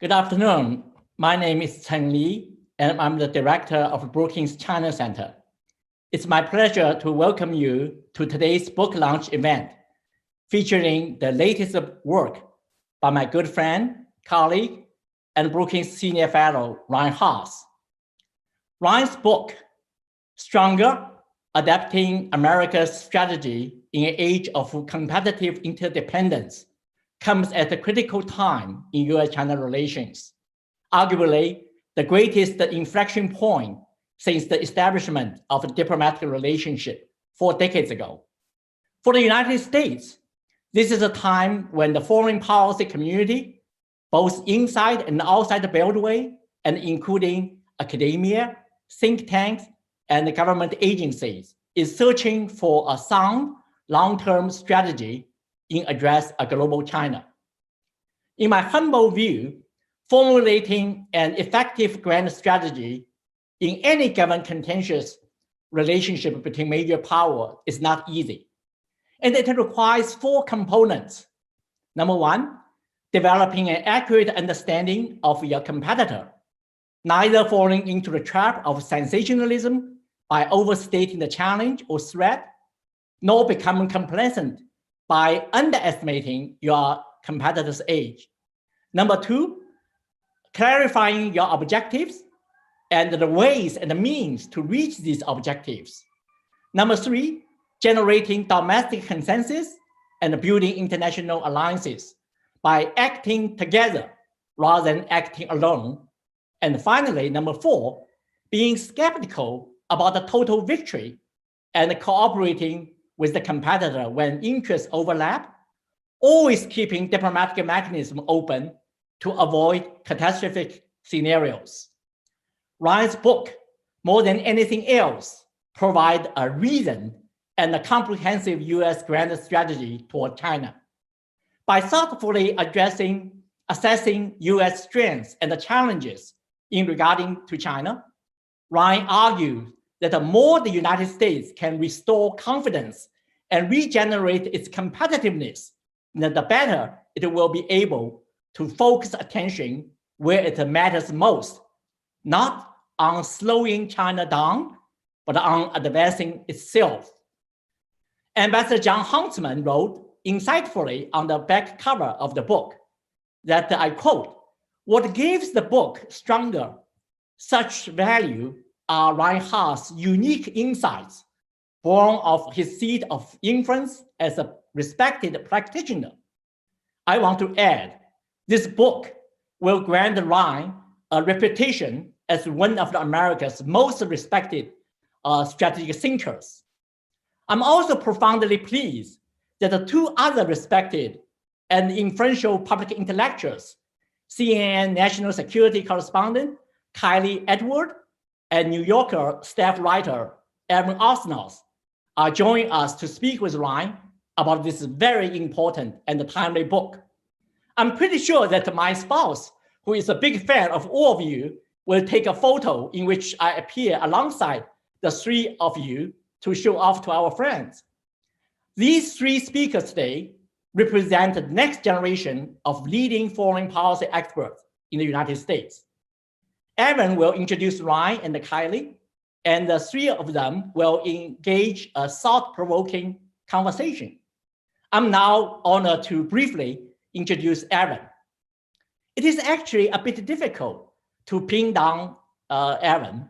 Good afternoon. My name is Chen Li, and I'm the director of Brookings China Center. It's my pleasure to welcome you to today's book launch event, featuring the latest work by my good friend, colleague, and Brookings Senior Fellow, Ryan Haas. Ryan's book, Stronger: Adapting America's Strategy in an Age of Competitive Interdependence, comes at a critical time in US-China relations, arguably the greatest inflection point since the establishment of a diplomatic relationship 4 decades ago. For the United States, this is a time when the foreign policy community, both inside and outside the Beltway, and including academia, think tanks, and government agencies, is searching for a sound, long-term strategy in address a global China. In my humble view, formulating an effective grand strategy in any given contentious relationship between major power is not easy. And it requires 4 components. Number 1, developing an accurate understanding of your competitor, neither falling into the trap of sensationalism by overstating the challenge or threat, nor becoming complacent by underestimating your competitor's age. Number 2, clarifying your objectives and the ways and the means to reach these objectives. Number 3, generating domestic consensus and building international alliances by acting together rather than acting alone. And finally, number 4, being skeptical about the total victory and cooperating with the competitor when interests overlap, always keeping diplomatic mechanisms open to avoid catastrophic scenarios. Ryan's book, more than anything else, provides a reasoned and a comprehensive US grand strategy toward China. By thoughtfully assessing US strengths and the challenges in regarding to China, Ryan argues that the more the United States can restore confidence and regenerate its competitiveness, the better it will be able to focus attention where it matters most, not on slowing China down, but on advancing itself. Ambassador John Huntsman wrote insightfully on the back cover of the book that, I quote, "What gives the book stronger such value are Ryan Haas' unique insights, born of his seat of influence as a respected practitioner." I want to add, this book will grant Ryan a reputation as one of America's most respected strategic thinkers. I'm also profoundly pleased that the 2 other respected and influential public intellectuals, CNN national security correspondent Kylie Edward and New Yorker staff writer Evan Osnos, are joining us to speak with Ryan about this very important and timely book. I'm pretty sure that my spouse, who is a big fan of all of you, will take a photo in which I appear alongside the 3 of you to show off to our friends. These 3 speakers today represent the next generation of leading foreign policy experts in the United States. Evan will introduce Ryan and Kylie, and the 3 of them will engage a thought-provoking conversation. I'm now honored to briefly introduce Evan. It is actually a bit difficult to pin down Evan.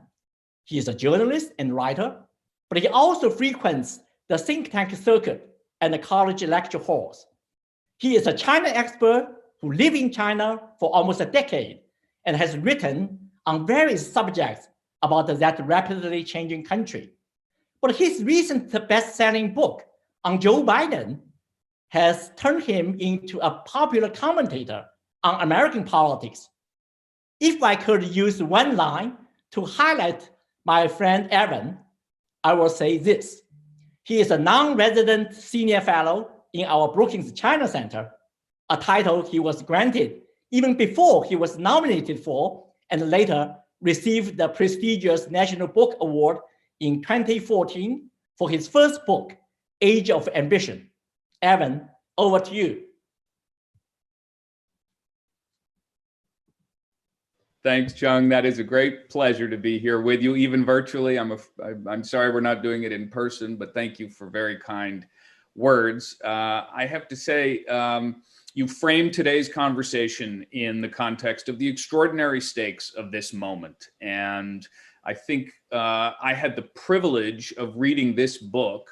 He is a journalist and writer, but he also frequents the think tank circuit and the college lecture halls. He is a China expert who lived in China for almost a decade and has written on various subjects about that rapidly changing country. But his recent best-selling book on Joe Biden has turned him into a popular commentator on American politics. If I could use one line to highlight my friend Evan, I will say this: he is a non-resident senior fellow in our Brookings China Center, a title he was granted even before he was nominated for and later received the prestigious National Book Award in 2014 for his first book, Age of Ambition. Evan, over to you. Thanks, Chung. That is a great pleasure to be here with you, even virtually. I'm sorry we're not doing it in person, but thank you for very kind words. I have to say, you framed today's conversation in the context of the extraordinary stakes of this moment. And I think I had the privilege of reading this book,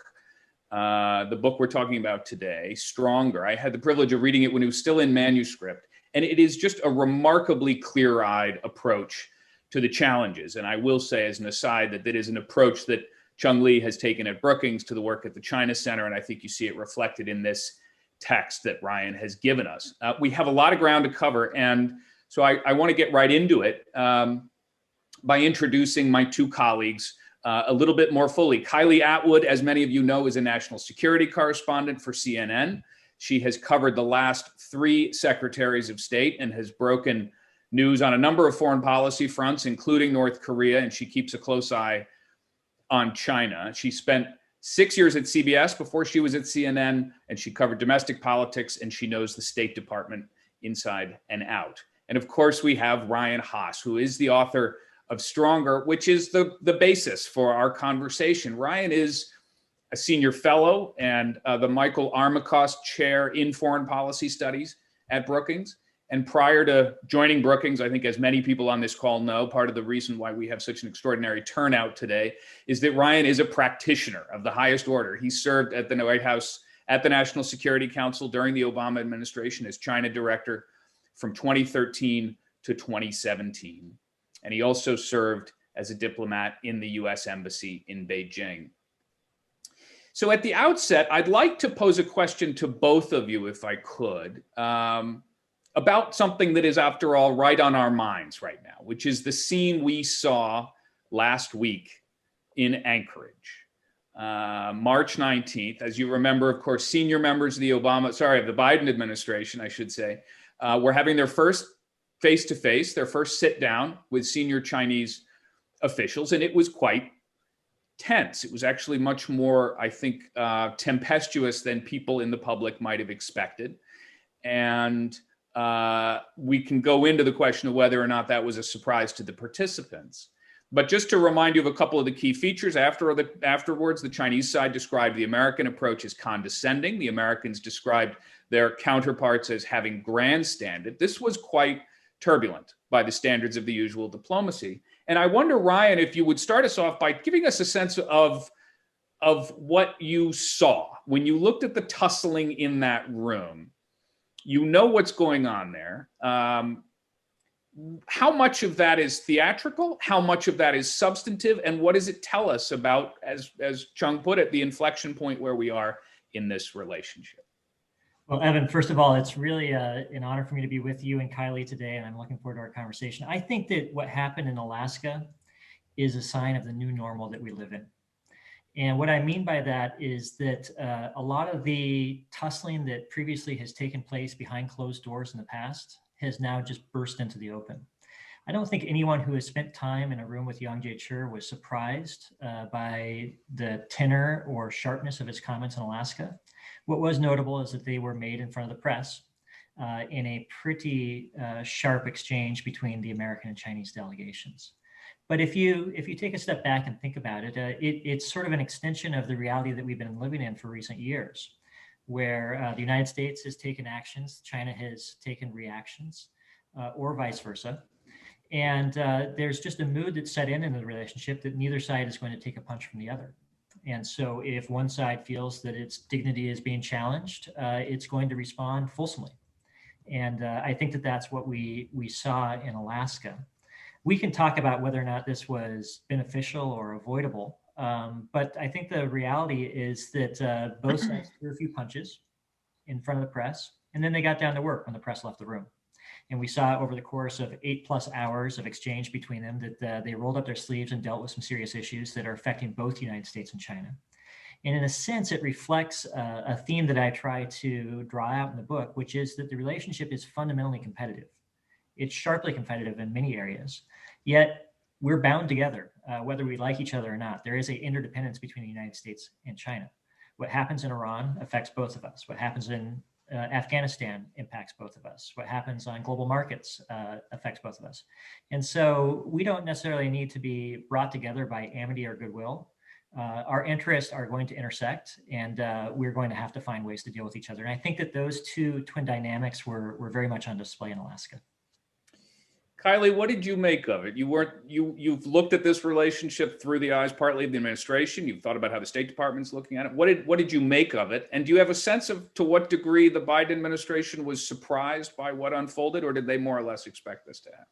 the book we're talking about today, Stronger. I had the privilege of reading it when it was still in manuscript. And it is just a remarkably clear-eyed approach to the challenges. And I will say as an aside that is an approach that Chung Lee has taken at Brookings to the work at the China Center. And I think you see it reflected in this text that Ryan has given us. We have a lot of ground to cover. And so I want to get right into it by introducing my two colleagues a little bit more fully. Kylie Atwood, as many of you know, is a national security correspondent for CNN. She has covered the last 3 secretaries of state and has broken news on a number of foreign policy fronts, including North Korea, and she keeps a close eye on China. She spent 6 years at CBS before she was at CNN, and she covered domestic politics, and she knows the State Department inside and out. And of course, we have Ryan Haas, who is the author of Stronger, which is the basis for our conversation. Ryan is a senior fellow and the Michael Armacost Chair in Foreign Policy Studies at Brookings. And prior to joining Brookings, I think as many people on this call know, part of the reason why we have such an extraordinary turnout today is that Ryan is a practitioner of the highest order. He served at the White House at the National Security Council during the Obama administration as China director from 2013 to 2017. And he also served as a diplomat in the US Embassy in Beijing. So at the outset, I'd like to pose a question to both of you, if I could, about something that is, after all, right on our minds right now, which is the scene we saw last week in Anchorage. March 19th, as you remember, of course, senior members of the Biden administration, I should say, were having their first face-to-face, their first sit-down with senior Chinese officials, and it was quite tense. It was actually much more, I think, tempestuous than people in the public might have expected. And we can go into the question of whether or not that was a surprise to the participants. But just to remind you of a couple of the key features, afterwards, the Chinese side described the American approach as condescending. The Americans described their counterparts as having grandstanded. This was quite turbulent by the standards of the usual diplomacy. And I wonder, Ryan, if you would start us off by giving us a sense of what you saw. When you looked at the tussling in that room, you know what's going on there. How much of that is theatrical? How much of that is substantive? And what does it tell us about, as Chung put it, the inflection point where we are in this relationship? Well, Evan, first of all, it's really an honor for me to be with you and Kylie today, and I'm looking forward to our conversation. I think that what happened in Alaska is a sign of the new normal that we live in. And what I mean by that is that a lot of the tussling that previously has taken place behind closed doors in the past has now just burst into the open. I don't think anyone who has spent time in a room with Yang Jiechi was surprised by the tenor or sharpness of his comments in Alaska. What was notable is that they were made in front of the press in a pretty sharp exchange between the American and Chinese delegations. But if you take a step back and think about it, it's sort of an extension of the reality that we've been living in for recent years, where the United States has taken actions, China has taken reactions, or vice versa. And there's just a mood that's set in the relationship that neither side is going to take a punch from the other. And so if one side feels that its dignity is being challenged, it's going to respond fulsomely. And I think that that's what we saw in Alaska. We can talk about whether or not this was beneficial or avoidable. But I think the reality is that both sides threw a few punches in front of the press, and then they got down to work when the press left the room. And we saw over the course of 8+ hours of exchange between them that they rolled up their sleeves and dealt with some serious issues that are affecting both the United States and China. And in a sense, it reflects a theme that I try to draw out in the book, which is that the relationship is fundamentally competitive. It's sharply competitive in many areas, yet we're bound together, whether we like each other or not. There is an interdependence between the United States and China. What happens in Iran affects both of us. What happens in Afghanistan impacts both of us. What happens on global markets affects both of us. And so we don't necessarily need to be brought together by amity or goodwill. Our interests are going to intersect, and we're going to have to find ways to deal with each other. And I think that those two twin dynamics were very much on display in Alaska. Kylie, what did you make of it? You've looked at this relationship through the eyes partly of the administration. You've thought about how the State Department's looking at it. What did you make of it? And do you have a sense of to what degree the Biden administration was surprised by what unfolded, or did they more or less expect this to happen?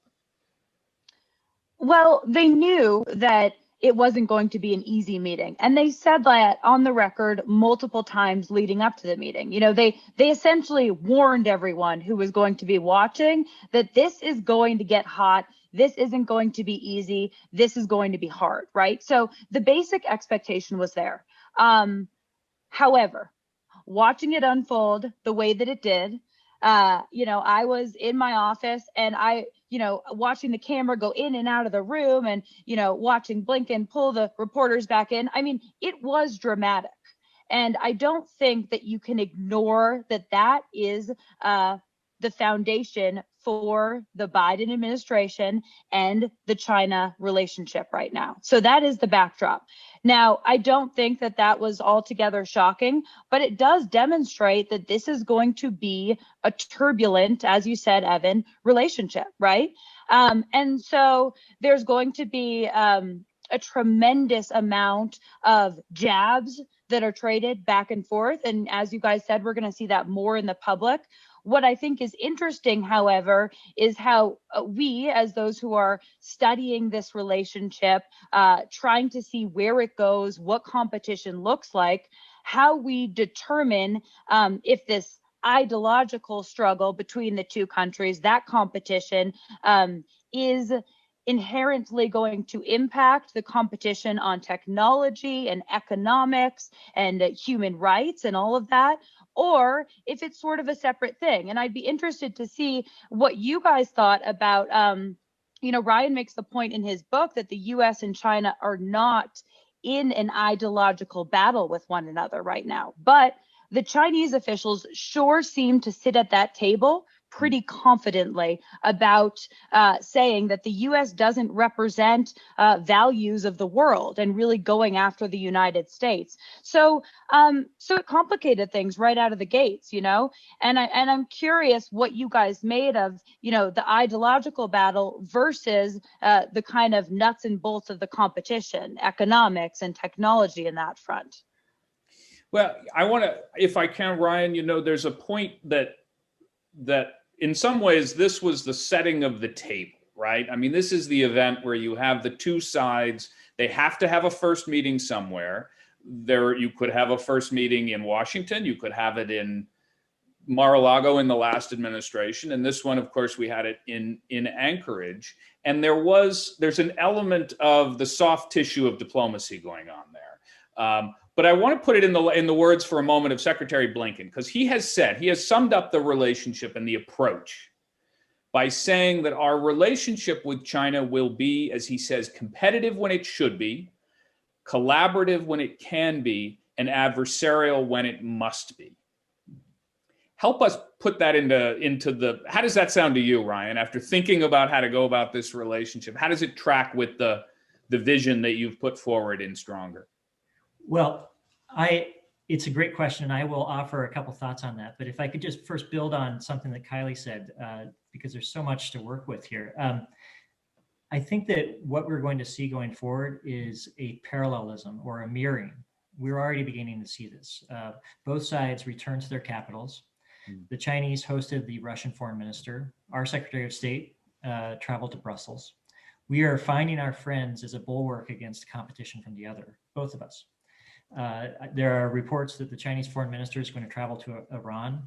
Well, they knew that it wasn't going to be an easy meeting. And they said that on the record multiple times leading up to the meeting. You know, they essentially warned everyone who was going to be watching that this is going to get hot. This isn't going to be easy. This is going to be hard, right? So the basic expectation was there. However, watching it unfold the way that it did, I was in my office and watching the camera go in and out of the room and, watching Blinken pull the reporters back in. I mean, it was dramatic. And I don't think that you can ignore that is the foundation for the Biden administration and the China relationship right now. So that is the backdrop. Now, I don't think that was altogether shocking, but it does demonstrate that this is going to be a turbulent, as you said, Evan, relationship, right? And so there's going to be a tremendous amount of jabs that are traded back and forth. And as you guys said, we're going to see that more in the public. What I think is interesting, however, is how we, as those who are studying this relationship, trying to see where it goes, what competition looks like, how we determine if this ideological struggle between the two countries, that competition is inherently going to impact the competition on technology and economics and human rights and all of that, or if it's sort of a separate thing. And I'd be interested to see what you guys thought about, Ryan makes the point in his book that the US and China are not in an ideological battle with one another right now. But the Chinese officials sure seem to sit at that table pretty confidently about saying that the U.S. doesn't represent values of the world and really going after the United States. So it complicated things right out of the gates, and I'm curious what you guys made of, the ideological battle versus the kind of nuts and bolts of the competition, economics and technology in that front. Well, I want to, if I can, Ryan, there's a point that in some ways this was the setting of the table, right? I mean, this is the event where you have the two sides. They have to have a first meeting somewhere. You could have a first meeting in Washington. You could have it in Mar-a-Lago in the last administration. And this one, of course, we had it in Anchorage. And there's an element of the soft tissue of diplomacy going on there. But I want to put it in the words for a moment of Secretary Blinken, because he has summed up the relationship and the approach by saying that our relationship with China will be, as he says, competitive when it should be, collaborative when it can be, and adversarial when it must be. Help us put that into how does that sound to you, Ryan, after thinking about how to go about this relationship? How does it track with the vision that you've put forward in Stronger? Well, it's a great question, and I will offer a couple thoughts on that. But if I could just first build on something that Kylie said, because there's so much to work with here. I think that what we're going to see going forward is a parallelism or a mirroring. We're already beginning to see this. Both sides returned to their capitals. The Chinese hosted the Russian foreign minister. Our Secretary of State traveled to Brussels. We are finding our friends as a bulwark against competition from the other, both of us. There are reports that the Chinese foreign minister is going to travel to Iran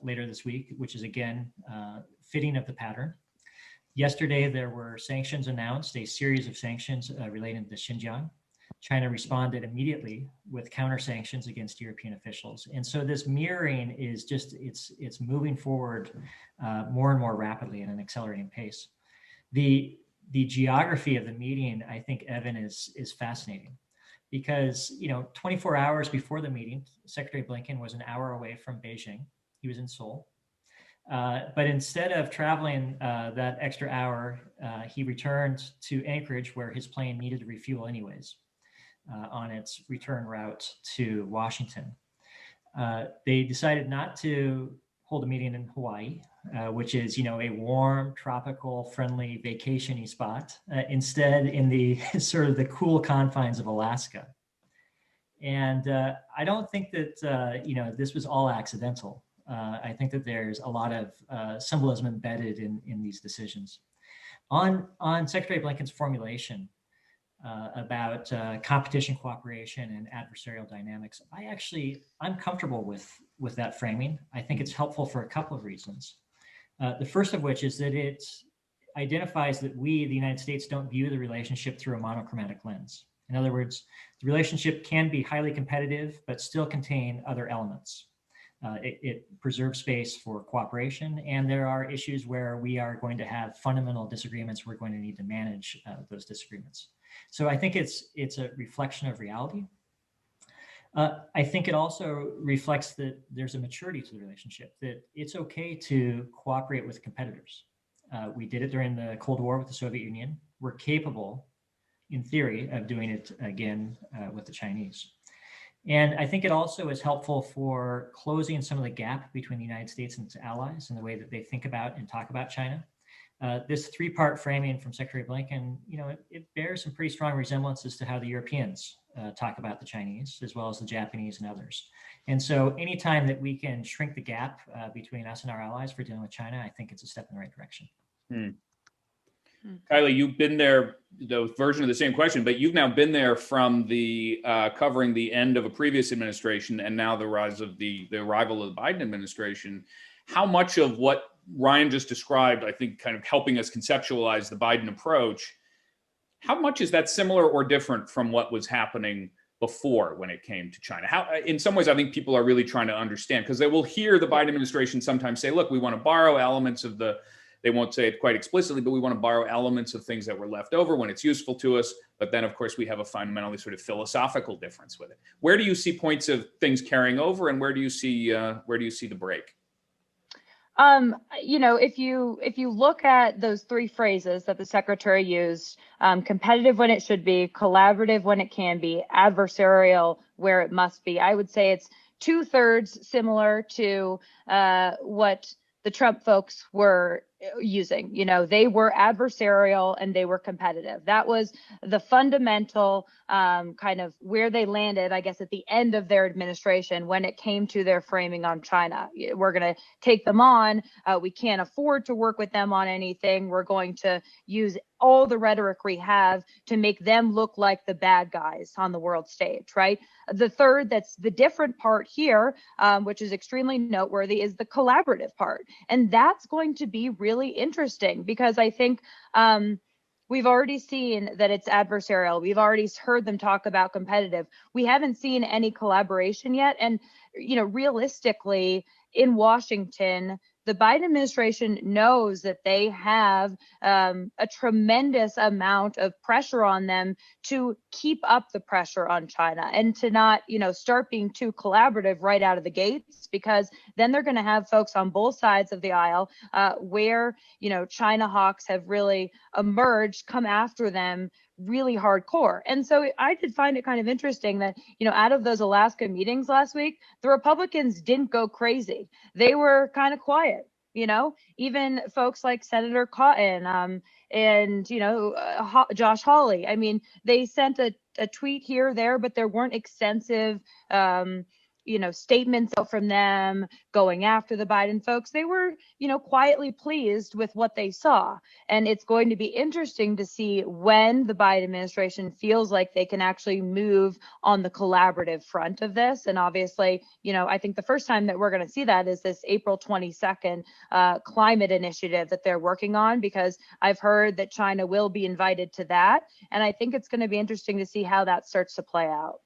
later this week, which is again fitting of the pattern. Yesterday, there were sanctions announced, a series of sanctions relating to Xinjiang. China responded immediately with counter sanctions against European officials. And so this mirroring is just, it's moving forward more and more rapidly at an accelerating pace. The geography of the meeting, I think, Evan, is fascinating. Because 24 hours before the meeting, Secretary Blinken was an hour away from Beijing. He was in Seoul. But instead of traveling that extra hour, he returned to Anchorage, where his plane needed to refuel anyways on its return route to Washington. They decided not to hold a meeting in Hawaii, which is, a warm, tropical, friendly vacation-y spot, instead in the sort of the cool confines of Alaska. And I don't think that, this was all accidental. I think that there's a lot of symbolism embedded in these decisions. On Secretary Blinken's formulation about competition, cooperation, and adversarial dynamics, I'm comfortable with that framing. I think it's helpful for a couple of reasons. The first of which is that it identifies that we, the United States, don't view the relationship through a monochromatic lens. In other words, the relationship can be highly competitive, but still contain other elements. It preserves space for cooperation, and there are issues where we are going to have fundamental disagreements. We're going to need to manage those disagreements. So I think it's a reflection of reality. I think it also reflects that there's a maturity to the relationship, that it's okay to cooperate with competitors. We did it during the Cold War with the Soviet Union. We're capable, in theory, of doing it again with the Chinese. And I think it also is helpful for closing some of the gap between the United States and its allies in the way that they think about and talk about China. This three-part framing from Secretary Blinken, it bears some pretty strong resemblances to how the Europeans talk about the Chinese, as well as the Japanese and others. And so anytime that we can shrink the gap between us and our allies for dealing with China, I think it's a step in the right direction. Kylie, you've been there, the version of the same question, but you've now been there from the covering the end of a previous administration and now the rise of the arrival of the Biden administration. How much of what Ryan just described, I think, kind of helping us conceptualize the Biden approach, how much is that similar or different from what was happening before when it came to China? How, in some ways, I think people are really trying to understand, because they will hear the Biden administration sometimes say, look, we want to borrow elements of they won't say it quite explicitly, but we want to borrow elements of things that were left over when it's useful to us. But then, of course, we have a fundamentally sort of philosophical difference with it. Where do you see points of things carrying over, and where do you see the break? If you look at those three phrases that the secretary used, competitive when it should be, collaborative when it can be, adversarial where it must be, I would say it's 2/3 similar to what the Trump folks were using. They were adversarial and they were competitive. That was the fundamental kind of where they landed, I guess, at the end of their administration when it came to their framing on China. We're going to take them on. We can't afford to work with them on anything. We're going to use all the rhetoric we have to make them look like the bad guys on the world stage, right? The third, that's the different part here, which is extremely noteworthy, is the collaborative part. And that's going to be really interesting because I think we've already seen that it's adversarial. We've already heard them talk about competitive. We haven't seen any collaboration yet. And, realistically, in Washington, the Biden administration knows that they have a tremendous amount of pressure on them to keep up the pressure on China and to not, start being too collaborative right out of the gates, because then they're going to have folks on both sides of the aisle where, China hawks have really emerged, come after them really hardcore. And so I did find it kind of interesting that, out of those Alaska meetings last week, the Republicans didn't go crazy. They were kind of quiet, even folks like Senator Cotton and, Josh Hawley. I mean, they sent a tweet here or there, but there weren't extensive statements from them going after the Biden folks. They were, quietly pleased with what they saw. And it's going to be interesting to see when the Biden administration feels like they can actually move on the collaborative front of this. And obviously, I think the first time that we're going to see that is this April 22nd climate initiative that they're working on, because I've heard that China will be invited to that. And I think it's going to be interesting to see how that starts to play out.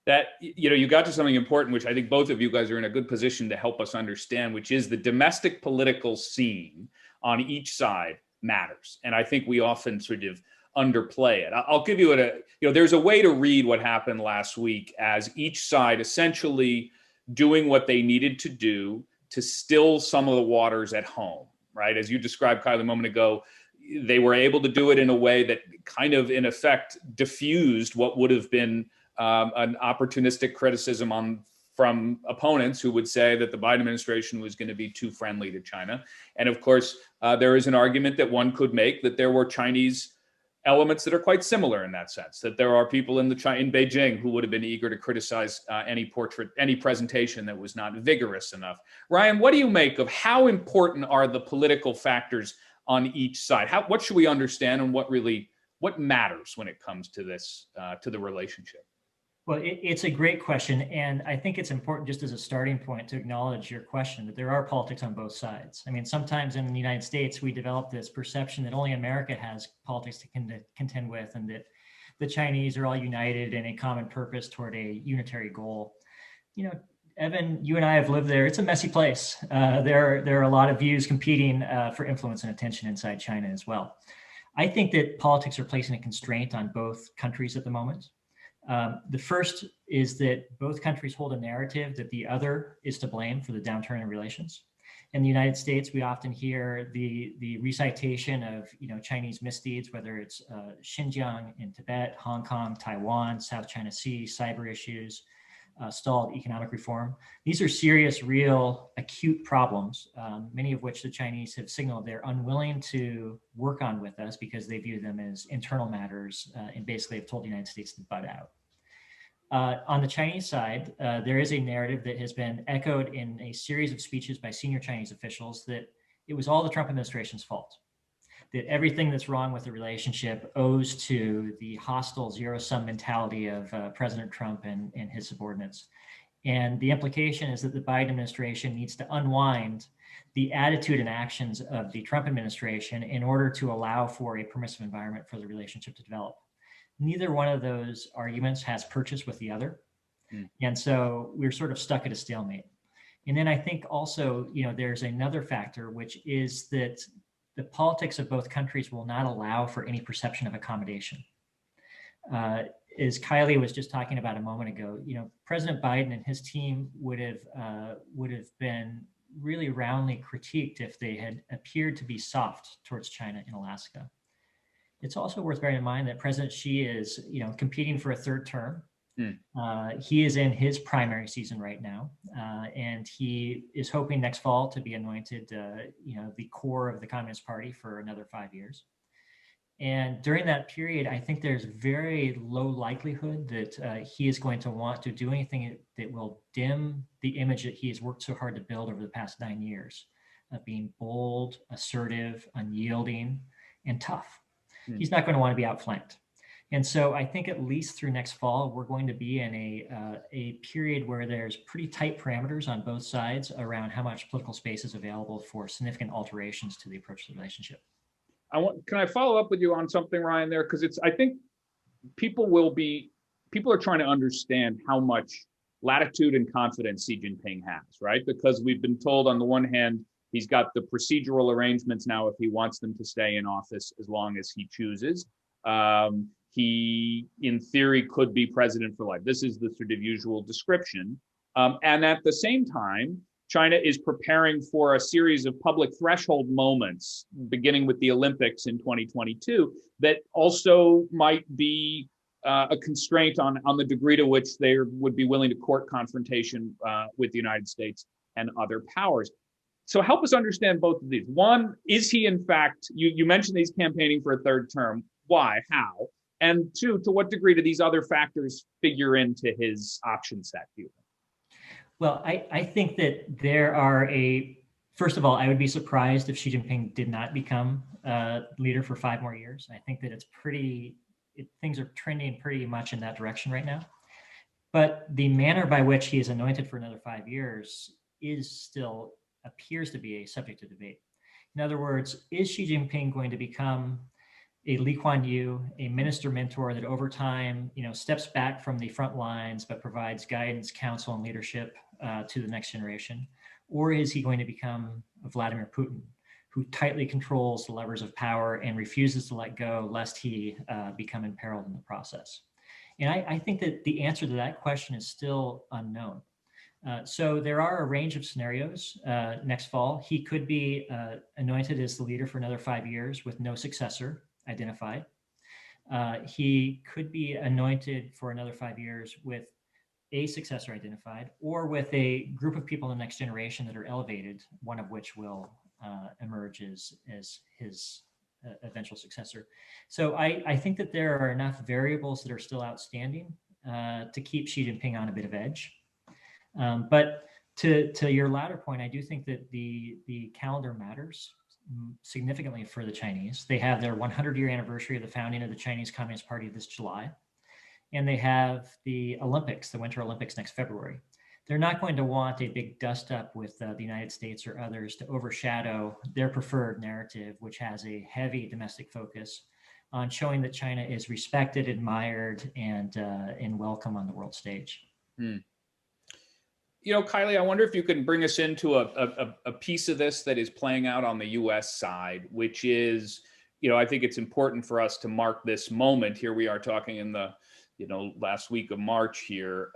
That, you got to something important, which I think both of you guys are in a good position to help us understand, which is the domestic political scene on each side matters. And I think we often sort of underplay it. I'll give you there's a way to read what happened last week as each side essentially doing what they needed to do to still some of the waters at home, right? As you described, Kylie, a moment ago, they were able to do it in a way that kind of, in effect, diffused what would have been an opportunistic criticism from opponents who would say that the Biden administration was going to be too friendly to China. And of course, there is an argument that one could make that there were Chinese elements that are quite similar in that sense, that there are people in Beijing who would have been eager to criticize any presentation that was not vigorous enough. Ryan, what do you make of how important are the political factors on each side? What should we understand, and what matters when it comes to this, to the relationship? Well, it's a great question. And I think it's important, just as a starting point, to acknowledge your question that there are politics on both sides. I mean, sometimes in the United States, we develop this perception that only America has politics to contend with, and that the Chinese are all united in a common purpose toward a unitary goal. You know, Evan, you and I have lived there. It's a messy place. There are a lot of views competing for influence and attention inside China as well. I think that politics are placing a constraint on both countries at the moment. The first is that both countries hold a narrative that the other is to blame for the downturn in relations. In the United States, we often hear the recitation of Chinese misdeeds, whether it's Xinjiang in Tibet, Hong Kong, Taiwan, South China Sea, cyber issues, stalled economic reform. These are serious, real, acute problems, many of which the Chinese have signaled they're unwilling to work on with us because they view them as internal matters and basically have told the United States to butt out. On the Chinese side, there is a narrative that has been echoed in a series of speeches by senior Chinese officials that it was all the Trump administration's fault, that everything that's wrong with the relationship owes to the hostile zero-sum mentality of President Trump and his subordinates. And the implication is that the Biden administration needs to unwind the attitude and actions of the Trump administration in order to allow for a permissive environment for the relationship to develop. Neither one of those arguments has purchase with the other. And so we're sort of stuck at a stalemate. And then I think also, there's another factor, which is that the politics of both countries will not allow for any perception of accommodation. As Kylie was just talking about a moment ago, President Biden and his team would have been really roundly critiqued if they had appeared to be soft towards China in Alaska. It's also worth bearing in mind that President Xi is, competing for a third term. He is in his primary season right now, and he is hoping next fall to be anointed, the core of the Communist Party for another 5 years. And during that period, I think there's very low likelihood that he is going to want to do anything that will dim the image that he has worked so hard to build over the past 9 years of being bold, assertive, unyielding, and tough. He's not going to want to be outflanked. And so I think at least through next fall, we're going to be in a period where there's pretty tight parameters on both sides around how much political space is available for significant alterations to the approach to the relationship. Can I follow up with you on something, Ryan, there? Because I think people are trying to understand how much latitude and confidence Xi Jinping has, right? Because we've been told on the one hand, he's got the procedural arrangements now if he wants them to stay in office as long as he chooses. He, in theory, could be president for life. This is the sort of usual description. And at the same time, China is preparing for a series of public threshold moments, beginning with the Olympics in 2022, that also might be a constraint on the degree to which they would be willing to court confrontation with the United States and other powers. So help us understand both of these. One, is he in fact, you mentioned he's campaigning for a third term. Why? How? And two, to what degree do these other factors figure into his option set, do you think? Well, I think that there are first of all, I would be surprised if Xi Jinping did not become leader for 5 more years. I think that things are trending pretty much in that direction right now. But the manner by which he is anointed for another 5 years appears to be a subject of debate. In other words, is Xi Jinping going to become a Lee Kuan Yew, a minister mentor that over time, steps back from the front lines, but provides guidance, counsel, and leadership to the next generation? Or is he going to become a Vladimir Putin, who tightly controls the levers of power and refuses to let go lest he become imperiled in the process? And I think that the answer to that question is still unknown. So there are a range of scenarios next fall. He could be anointed as the leader for another 5 years with no successor identified. He could be anointed for another 5 years with a successor identified, or with a group of people in the next generation that are elevated, one of which will emerge as his eventual successor. So I think that there are enough variables that are still outstanding to keep Xi Jinping on a bit of edge. But to your latter point, I do think that the calendar matters significantly for the Chinese. They have their 100-year anniversary of the founding of the Chinese Communist Party this July. And they have the Olympics, the Winter Olympics next February. They're not going to want a big dust up with the United States or others to overshadow their preferred narrative, which has a heavy domestic focus on showing that China is respected, admired, and welcome on the world stage. You know, Kylie, I wonder if you can bring us into a piece of this that is playing out on the U.S. side, which is, you know, I think it's important for us to mark this moment. Here we are talking in the last week of March here,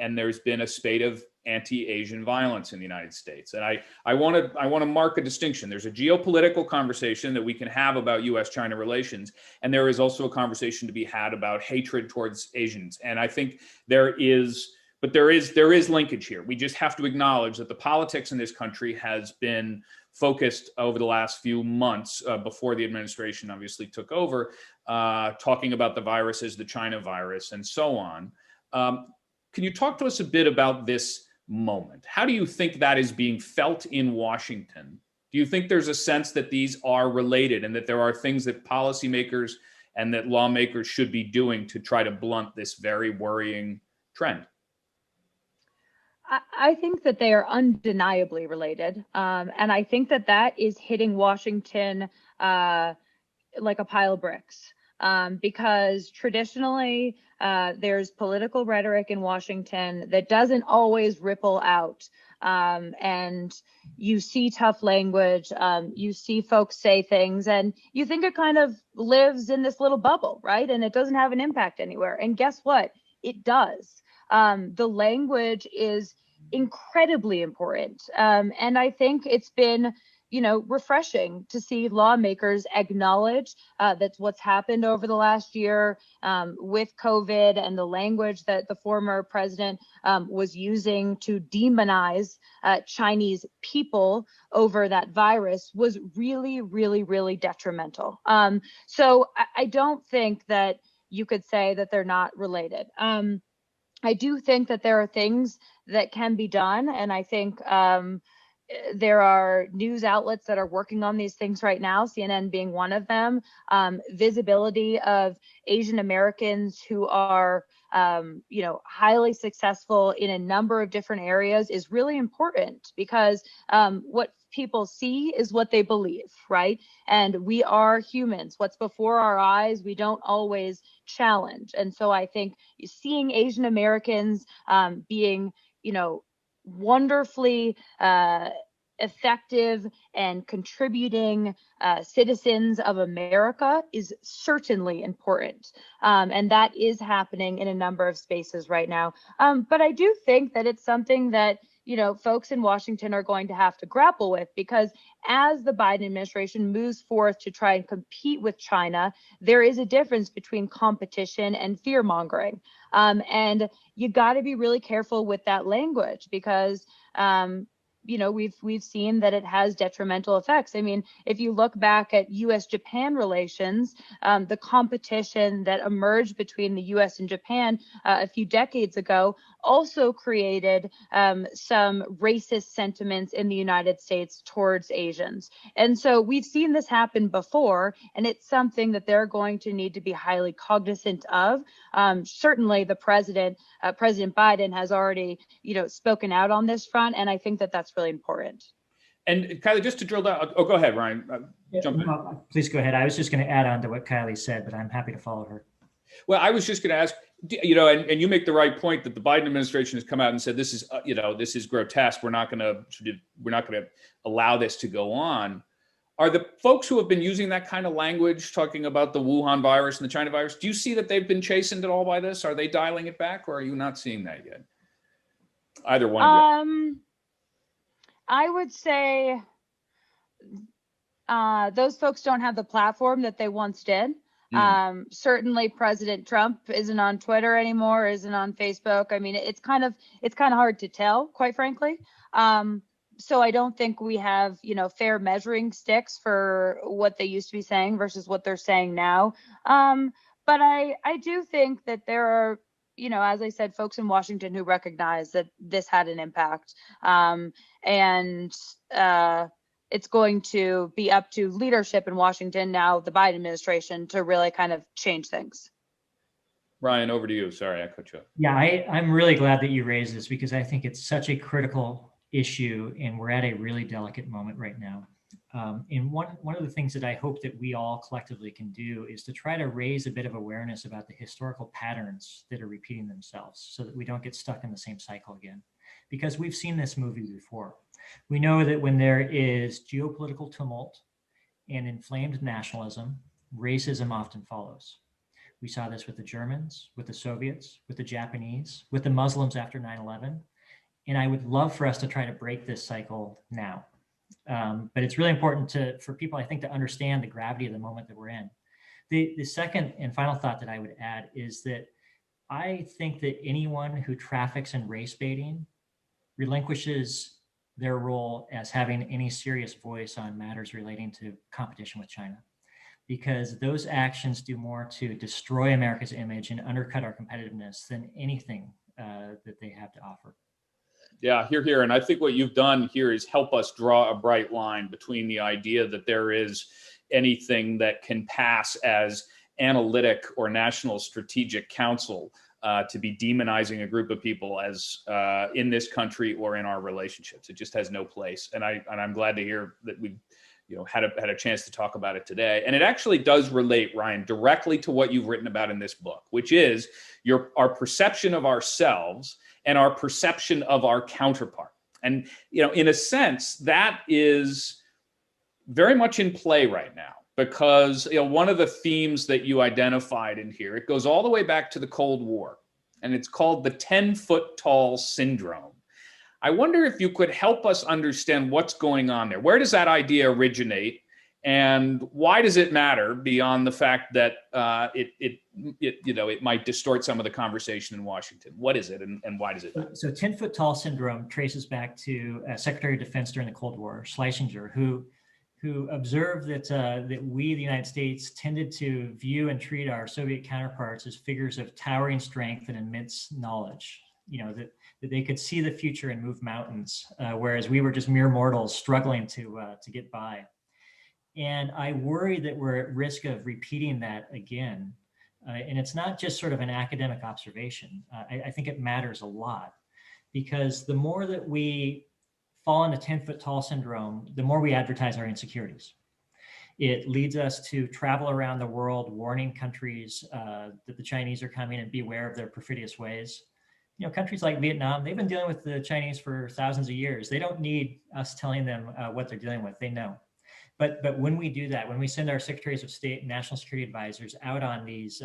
and there's been a spate of anti-Asian violence in the United States. And I want to mark a distinction. There's a geopolitical conversation that we can have about US-China relations, and there is also a conversation to be had about hatred towards Asians. And I think there is linkage here. We just have to acknowledge that the politics in this country has been focused over the last few months before the administration obviously took over, talking about the virus as the China virus and so on. Can you talk to us a bit about this moment? How do you think that is being felt in Washington? Do you think there's a sense that these are related and that there are things that policymakers and that lawmakers should be doing to try to blunt this very worrying trend? I think that they are undeniably related. And I think that that is hitting Washington like a pile of bricks. Because traditionally, there's political rhetoric in Washington that doesn't always ripple out. And you see tough language, you see folks say things, and you think it kind of lives in this little bubble, right? And it doesn't have an impact anywhere. And guess what? It does. The language is incredibly important. And I think it's been, refreshing to see lawmakers acknowledge that's what's happened over the last year with COVID, and the language that the former president was using to demonize Chinese people over that virus was really, really, really detrimental. So I don't think that you could say that they're not related. I do think that there are things that can be done, and I think there are news outlets that are working on these things right now, CNN being one of them. Visibility of Asian Americans who are, highly successful in a number of different areas is really important, because what people see is what they believe, right? And we are humans. What's before our eyes, we don't always challenge. And so I think seeing Asian Americans being, wonderfully effective and contributing citizens of America is certainly important. And that is happening in a number of spaces right now. But I do think that it's something that, folks in Washington are going to have to grapple with, because as the Biden administration moves forth to try and compete with China, there is a difference between competition and fear mongering. And you got to be really careful with that language, because we've seen that it has detrimental effects. I mean, if you look back at US-Japan relations, the competition that emerged between the US and Japan a few decades ago also created some racist sentiments in the United States towards Asians. And so we've seen this happen before, and it's something that they're going to need to be highly cognizant of. Certainly the President Biden has already, spoken out on this front, and I think that that's really important. And Kylie, just to drill down, go ahead, Ryan. Jump in. Please go ahead. I was just going to add on to what Kylie said, but I'm happy to follow her. Well, I was just going to ask, and you make the right point that the Biden administration has come out and said this is, this is grotesque. We're not going to allow this to go on. Are the folks who have been using that kind of language, talking about the Wuhan virus and the China virus, do you see that they've been chastened at all by this? Are they dialing it back, or are you not seeing that yet? Either one of you. I would say those folks don't have the platform that they once did. Certainly President Trump isn't on Twitter anymore, isn't on Facebook. I mean, it's kind of hard to tell, quite frankly. So I don't think we have, fair measuring sticks for what they used to be saying versus what they're saying now. But I do think that there are, as I said, folks in Washington who recognize that this had an impact. It's going to be up to leadership in Washington now, the Biden administration, to really kind of change things. Ryan, over to you. Sorry, I cut you off. Yeah, I'm really glad that you raised this because I think it's such a critical issue and we're at a really delicate moment right now. And one of the things that I hope that we all collectively can do is to try to raise a bit of awareness about the historical patterns that are repeating themselves so that we don't get stuck in the same cycle again. Because we've seen this movie before. We know that when there is geopolitical tumult and inflamed nationalism, racism often follows. We saw this with the Germans, with the Soviets, with the Japanese, with the Muslims after 9/11. And I would love for us to try to break this cycle now. But it's really important for people, I think, to understand the gravity of the moment that we're in. The second and final thought that I would add is that I think that anyone who traffics in race baiting relinquishes their role as having any serious voice on matters relating to competition with China, because those actions do more to destroy America's image and undercut our competitiveness than anything that they have to offer. Yeah, here. And I think what you've done here is help us draw a bright line between the idea that there is anything that can pass as analytic or national strategic counsel to be demonizing a group of people as in this country or in our relationships. It just has no place. And I'm glad to hear that we had a chance to talk about it today. And it actually does relate, Ryan, directly to what you've written about in this book, which is our perception of ourselves and our perception of our counterpart. And, in a sense, that is very much in play right now. Because one of the themes that you identified in here, it goes all the way back to the Cold War, and it's called the 10-foot tall syndrome. I wonder if you could help us understand what's going on there. Where does that idea originate, and why does it matter beyond the fact that it might distort some of the conversation in Washington? What is it, and why does it matter? So 10-foot tall syndrome traces back to Secretary of Defense during the Cold War, Schlesinger, who observed that we, the United States, tended to view and treat our Soviet counterparts as figures of towering strength and immense knowledge, that they could see the future and move mountains, whereas we were just mere mortals struggling to get by. And I worry that we're at risk of repeating that again. And it's not just sort of an academic observation. I think it matters a lot, because the more that we fall into 10-foot tall syndrome, the more we advertise our insecurities. It leads us to travel around the world warning countries that the Chinese are coming and beware of their perfidious ways. Countries like Vietnam, they've been dealing with the Chinese for thousands of years. They don't need us telling them what they're dealing with. They know. But when we do that, when we send our secretaries of state and national security advisors out on these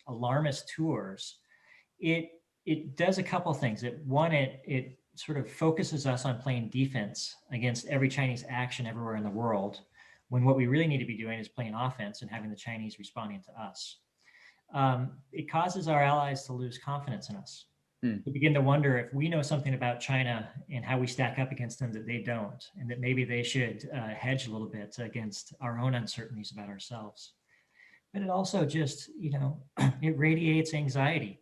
alarmist tours, it does a couple of things. It sort of focuses us on playing defense against every Chinese action everywhere in the world, when what we really need to be doing is playing offense and having the Chinese responding to us. It causes our allies to lose confidence in us. We begin to wonder if we know something about China and how we stack up against them that they don't, and that maybe they should hedge a little bit against our own uncertainties about ourselves. But it also just, it radiates anxiety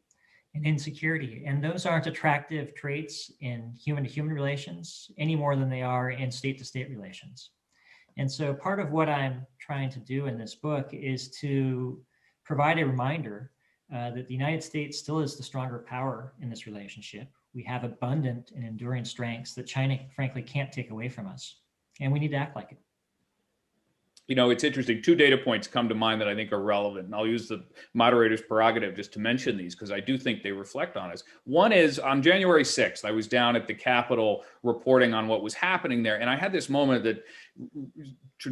and insecurity. And those aren't attractive traits in human-to-human relations any more than they are in state-to-state relations. And so part of what I'm trying to do in this book is to provide a reminder that the United States still is the stronger power in this relationship. We have abundant and enduring strengths that China, frankly, can't take away from us. And we need to act like it. It's interesting. 2 data points come to mind that I think are relevant. And I'll use the moderator's prerogative just to mention these, because I do think they reflect on us. One is on January 6th, I was down at the Capitol reporting on what was happening there. And I had this moment that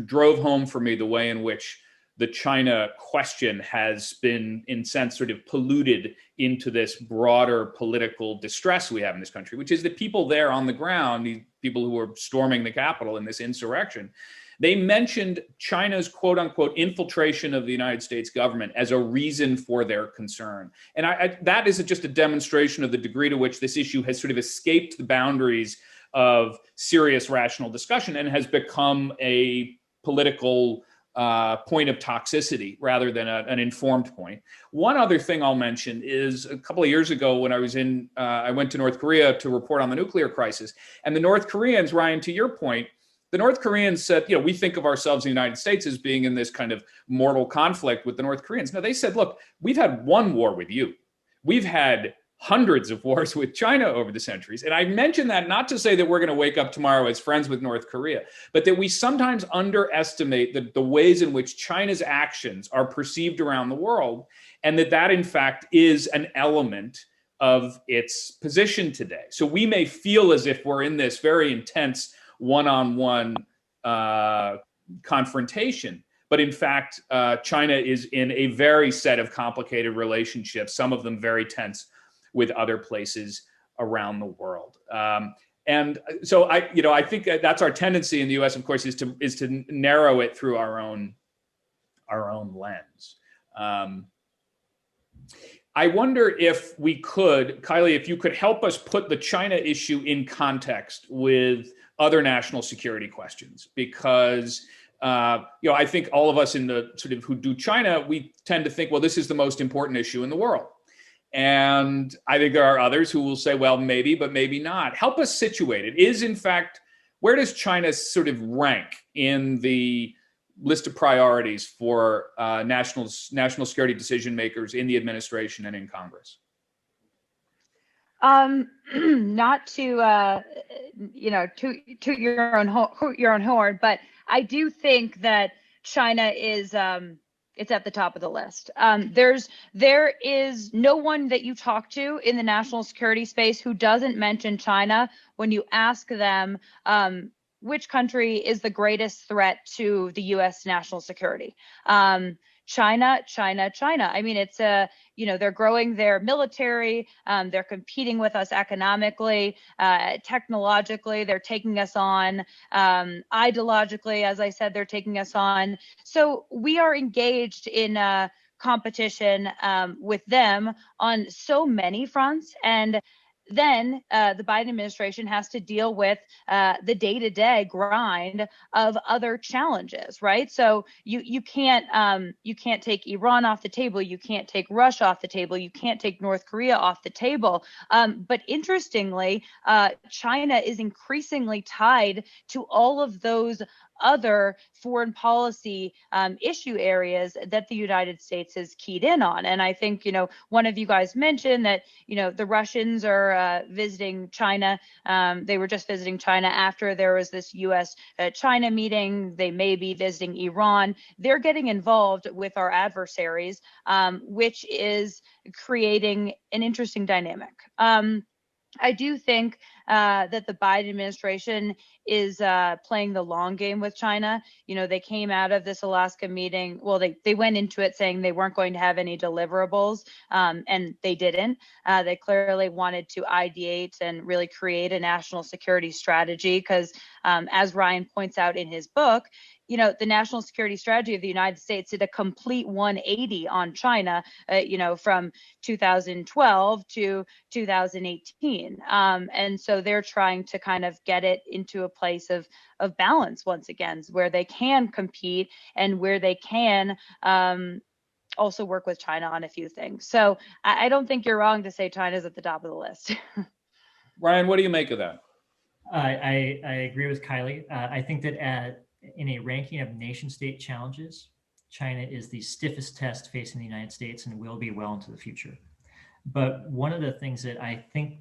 drove home for me the way in which the China question has been, in a sense, sort of polluted into this broader political distress we have in this country, which is that people there on the ground, these people who were storming the Capitol in this insurrection, they mentioned China's quote unquote infiltration of the United States government as a reason for their concern. And that is just a demonstration of the degree to which this issue has sort of escaped the boundaries of serious rational discussion and has become a political point of toxicity rather than an informed point. One other thing I'll mention is a couple of years ago when I went to North Korea to report on the nuclear crisis, and the North Koreans, Ryan, to your point, the North Koreans said, we think of ourselves in the United States as being in this kind of mortal conflict with the North Koreans. No, they said, look, we've had one war with you. We've had hundreds of wars with China over the centuries. And I mention that not to say that we're going to wake up tomorrow as friends with North Korea, but that we sometimes underestimate the ways in which China's actions are perceived around the world, and that in fact is an element of its position today. So we may feel as if we're in this very intense one-on-one confrontation, but in fact, China is in a very set of complicated relationships, some of them very tense, with other places around the world. And so I think that's our tendency in the U.S., of course, is to narrow it through our own lens. I wonder if we could, Kylie, if you could help us put the China issue in context with other national security questions, because I think all of us in the sort of who do China, we tend to think, well, this is the most important issue in the world. And I think there are others who will say, well, maybe, but maybe not. Help us situate it. In fact, where does China sort of rank in the list of priorities for national security decision makers in the administration and in Congress? Not to toot your own horn, but I do think that China is it's at the top of the list. There is no one that you talk to in the national security space who doesn't mention China when you ask them which country is the greatest threat to the U.S. national security. China. I mean, it's they're growing their military. They're competing with us economically, technologically. They're taking us on ideologically. As I said, they're taking us on. So we are engaged in competition with them on so many fronts. And then the Biden administration has to deal with the day-to-day grind of other challenges, right? So you can't take Iran off the table, you can't take Russia off the table, you can't take North Korea off the table. But interestingly, China is increasingly tied to all of those other foreign policy issue areas that the United States has keyed in on. And I think, one of you guys mentioned that, the Russians are visiting China. They were just visiting China after there was this US-China meeting. They may be visiting Iran. They're getting involved with our adversaries, which is creating an interesting dynamic. I do think that the Biden administration is playing the long game with China. They came out of this Alaska meeting. Well, they went into it saying they weren't going to have any deliverables, and they didn't. They clearly wanted to ideate and really create a national security strategy because, as Ryan points out in his book, the national security strategy of the United States did a complete 180 on China, from 2012 to 2018. And so they're trying to kind of get it into a place of balance once again, where they can compete and where they can also work with China on a few things. So I don't think you're wrong to say China's at the top of the list. Ryan, what do you make of that? I agree with Kylie. I think that in a ranking of nation state challenges, China is the stiffest test facing the United States and will be well into the future. But one of the things that I think,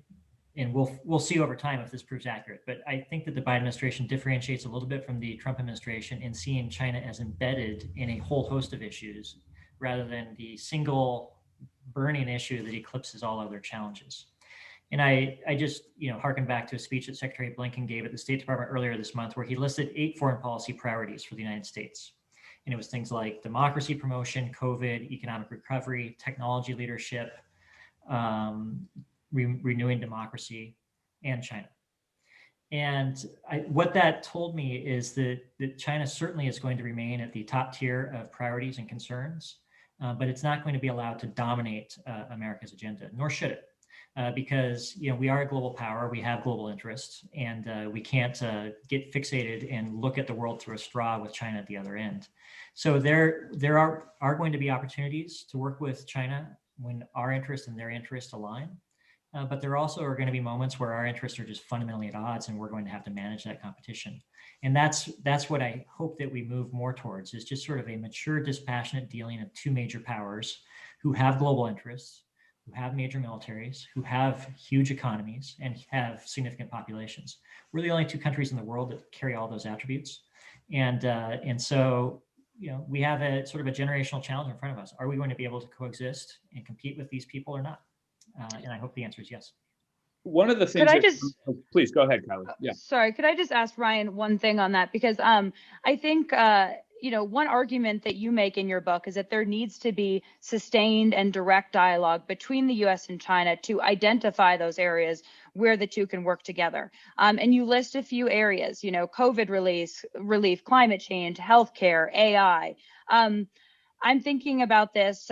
and we'll see over time if this proves accurate, but I think that the Biden administration differentiates a little bit from the Trump administration in seeing China as embedded in a whole host of issues rather than the single burning issue that eclipses all other challenges. And I just, harken back to a speech that Secretary Blinken gave at the State Department earlier this month, where he listed 8 foreign policy priorities for the United States. And it was things like democracy promotion, COVID, economic recovery, technology leadership, renewing democracy, and China. And what that told me is that China certainly is going to remain at the top tier of priorities and concerns, but it's not going to be allowed to dominate America's agenda, nor should it. Because we are a global power, we have global interests, and we can't get fixated and look at the world through a straw with China at the other end. So there are going to be opportunities to work with China when our interests and their interests align. But there also are going to be moments where our interests are just fundamentally at odds, and we're going to have to manage that competition. And that's what I hope that we move more towards, is just sort of a mature, dispassionate dealing of two major powers who have global interests, who have major militaries, who have huge economies, and have significant populations. We're the only two countries in the world that carry all those attributes. And so we have a sort of a generational challenge in front of us. Are we going to be able to coexist and compete with these people or not? And I hope the answer is yes. One of the things. Please go ahead, Kylie. Yeah. Sorry, could I just ask Ryan one thing on that? Because I think one argument that you make in your book is that there needs to be sustained and direct dialogue between the U.S. and China to identify those areas where the two can work together. And you list a few areas, COVID relief, climate change, healthcare, AI. I'm thinking about this,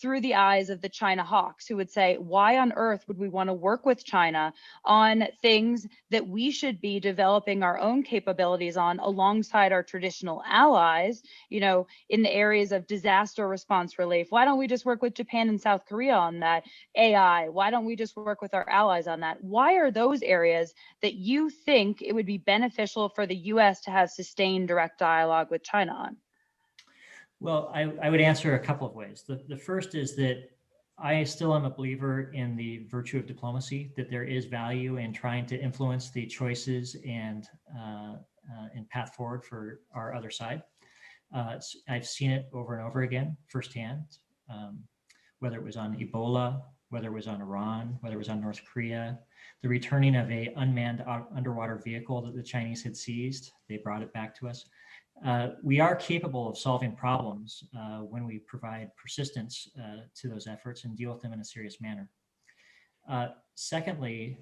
through the eyes of the China hawks, who would say, why on earth would we want to work with China on things that we should be developing our own capabilities on alongside our traditional allies, in the areas of disaster response relief? Why don't we just work with Japan and South Korea on that? AI, why don't we just work with our allies on that? Why are those areas that you think it would be beneficial for the US to have sustained direct dialogue with China on? Well, I would answer a couple of ways. The first is that I still am a believer in the virtue of diplomacy, that there is value in trying to influence the choices and path forward for our other side. I've seen it over and over again firsthand, whether it was on Ebola, whether it was on Iran, whether it was on North Korea, the returning of an unmanned underwater vehicle that the Chinese had seized. They brought it back to us. We are capable of solving problems when we provide persistence to those efforts and deal with them in a serious manner. Secondly,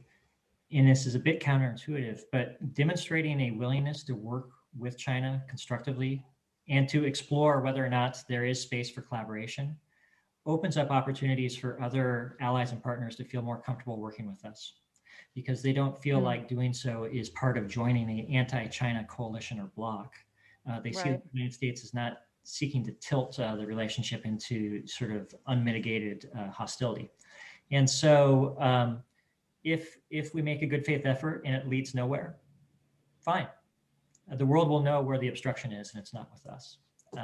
and this is a bit counterintuitive, but demonstrating a willingness to work with China constructively and to explore whether or not there is space for collaboration opens up opportunities for other allies and partners to feel more comfortable working with us, because they don't feel like doing so is part of joining an anti-China coalition or bloc. They see the United States as not seeking to tilt the relationship into sort of unmitigated hostility. And so if we make a good faith effort and it leads nowhere, fine. The world will know where the obstruction is, and it's not with us.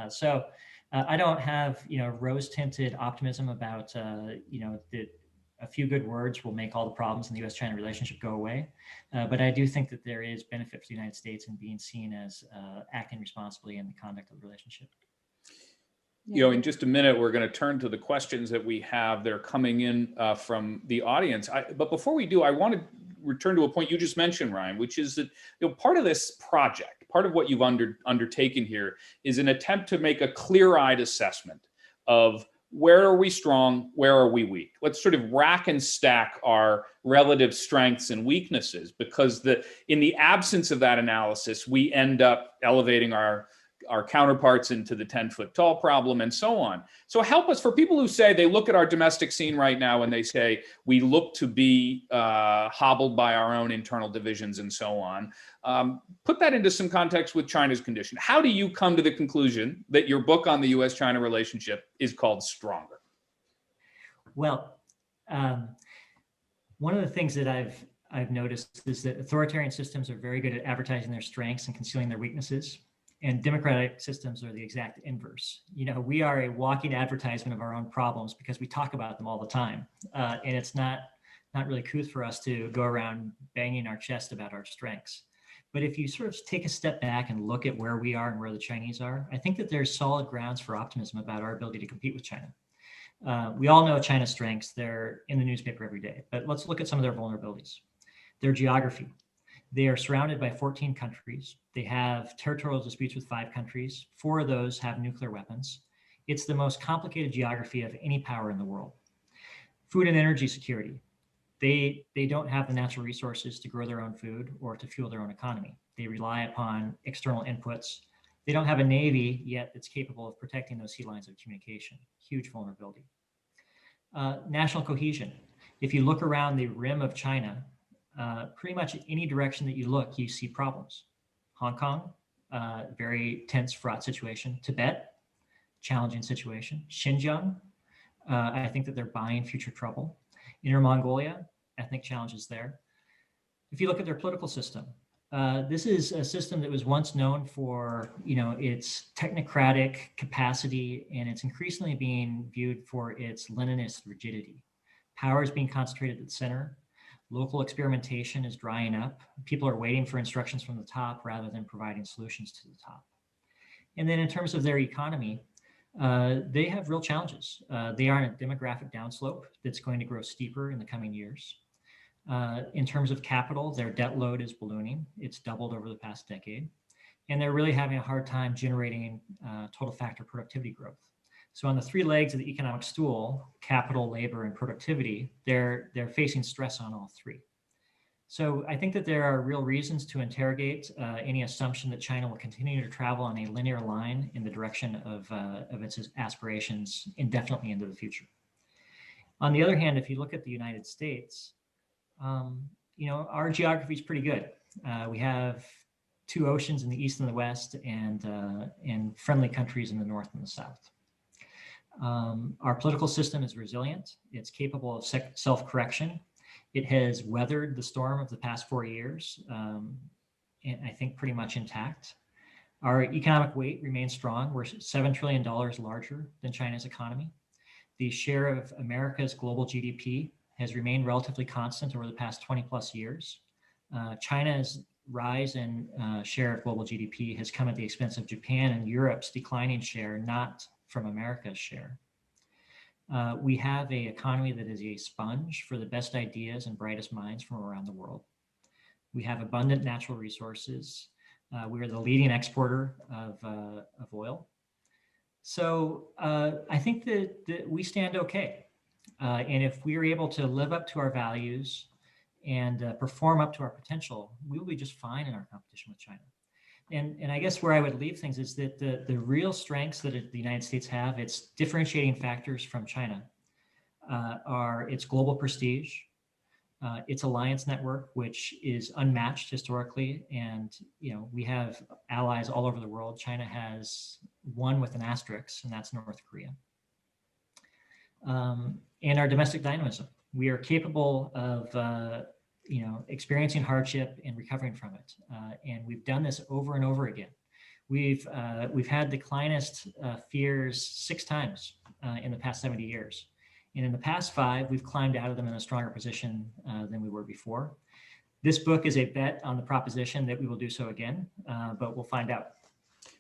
So I don't have rose-tinted optimism about that a few good words will make all the problems in the U.S.-China relationship go away. But I do think that there is benefit for the United States in being seen as acting responsibly in the conduct of the relationship. In just a minute, we're going to turn to the questions that we have that are coming in from the audience. But before we do, I want to return to a point you just mentioned, Ryan, which is that part of this project, part of what you've undertaken here is an attempt to make a clear-eyed assessment of where are we strong, where are we weak? Let's sort of rack and stack our relative strengths and weaknesses, because in the absence of that analysis, we end up elevating our counterparts into the 10-foot-tall problem and so on. So help us, for people who say they look at our domestic scene right now and they say we look to be hobbled by our own internal divisions and so on. Put that into some context with China's condition. How do you come to the conclusion that your book on the U.S.-China relationship is called Stronger? Well, one of the things that I've noticed is that authoritarian systems are very good at advertising their strengths and concealing their weaknesses. And democratic systems are the exact inverse. We are a walking advertisement of our own problems because we talk about them all the time. And it's not really couth for us to go around banging our chest about our strengths. But if you sort of take a step back and look at where we are and where the Chinese are, I think that there's solid grounds for optimism about our ability to compete with China. We all know China's strengths. They're in the newspaper every day. But let's look at some of their vulnerabilities. Their geography. They are surrounded by 14 countries. They have territorial disputes with 5 countries. 4 of those have nuclear weapons. It's the most complicated geography of any power in the world. Food and energy security. They don't have the natural resources to grow their own food or to fuel their own economy. They rely upon external inputs. They don't have a navy yet that's capable of protecting those sea lines of communication. Huge vulnerability. National cohesion. If you look around the rim of China, pretty much any direction that you look, you see problems. Hong Kong, very tense, fraught situation. Tibet, challenging situation. Xinjiang, I think that they're buying future trouble. Inner Mongolia, ethnic challenges there. If you look at their political system, this is a system that was once known for, its technocratic capacity, and it's increasingly being viewed for its Leninist rigidity. Power is being concentrated at the center. Local experimentation is drying up. People are waiting for instructions from the top rather than providing solutions to the top. And then in terms of their economy, they have real challenges. They are on a demographic downslope that's going to grow steeper in the coming years. In terms of capital, their debt load is ballooning. It's doubled over the past decade. And they're really having a hard time generating total factor productivity growth. So on the 3 legs of the economic stool, capital, labor, and productivity, they're facing stress on all 3. So I think that there are real reasons to interrogate any assumption that China will continue to travel on a linear line in the direction of its aspirations indefinitely into the future. On the other hand, if you look at the United States, our geography is pretty good. We have 2 oceans in the east and the west, and friendly countries in the north and the south. Our political system is resilient. It's capable of self-correction. It has weathered the storm of the past 4 years, and I think pretty much intact. Our economic weight remains strong. We're $7 trillion larger than China's economy. The share of America's global GDP has remained relatively constant over the past 20 plus years. China's rise in share of global GDP has come at the expense of Japan and Europe's declining share, not from America's share. We have an economy that is a sponge for the best ideas and brightest minds from around the world. We have abundant natural resources. We are the leading exporter of oil. So I think that we stand okay. And if we are able to live up to our values and perform up to our potential, we will be just fine in our competition with China. And I guess where I would leave things is that the real strengths that the United States have, its differentiating factors from China, are its global prestige, its alliance network, which is unmatched historically. And, we have allies all over the world. China has one with an asterisk, and that's North Korea. And our domestic dynamism. We are capable of experiencing hardship and recovering from it. And we've done this over and over again. We've had declinist fears 6 times in the past 70 years. And in the past 5, we've climbed out of them in a stronger position than we were before. This book is a bet on the proposition that we will do so again, but we'll find out.